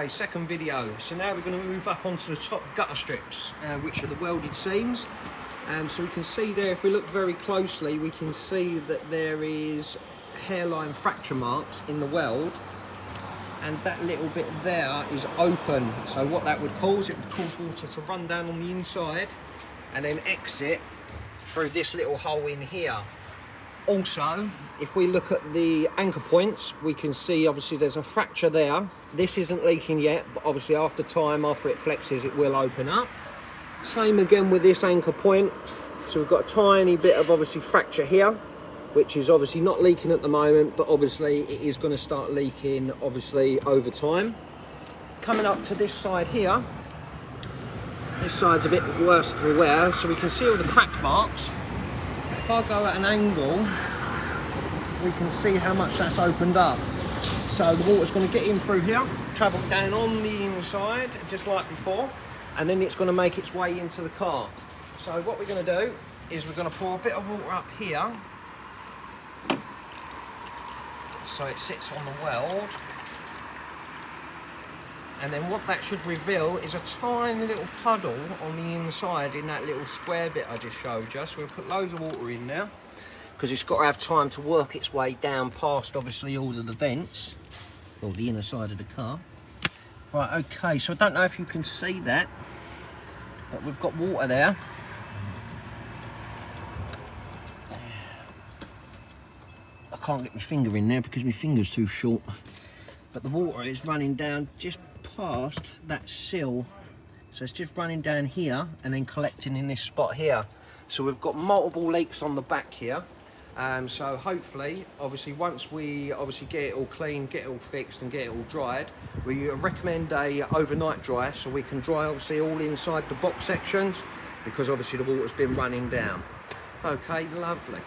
Okay, second video. So now we're going to move up onto the top gutter strips, which are the welded seams. So we can see there, if we look very closely, we can see that there is hairline fracture marks in the weld, and that little bit there is open. So what that would cause, it would cause water to run down on the inside and then exit through this little hole in here. Also, if we look at the anchor points, we can see obviously there's a fracture there. This isn't leaking yet, but obviously after time, after it flexes, it will open up. Same again with this anchor point. So we've got a tiny bit of obviously fracture here, which is obviously not leaking at the moment, but obviously it is going to start leaking obviously over time. Coming up to this side here, this side's a bit worse through wear, so we can see all the crack marks. If I go at an angle, we can see how much that's opened up. So the water's going to get in through here, travel down on the inside, just like before, and then it's going to make its way into the car. So what we're going to do is we're going to pour a bit of water up here, so it sits on the weld. And then what that should reveal is a tiny little puddle on the inside in that little square bit I just showed you. So we'll put loads of water in now, because it's got to have time to work its way down past obviously all of the vents, or the inner side of the car. Right, okay, so I don't know if you can see that, but we've got water there. I can't get my finger in there because my finger's too short. But the water is running down just past that sill. So it's just running down here and then collecting in this spot here. So we've got multiple leaks on the back here. So hopefully, obviously, once we obviously get it all clean, get it all fixed and get it all dried, we recommend a overnight dry, so we can dry obviously all inside the box sections, because obviously the water's been running down. Okay, lovely.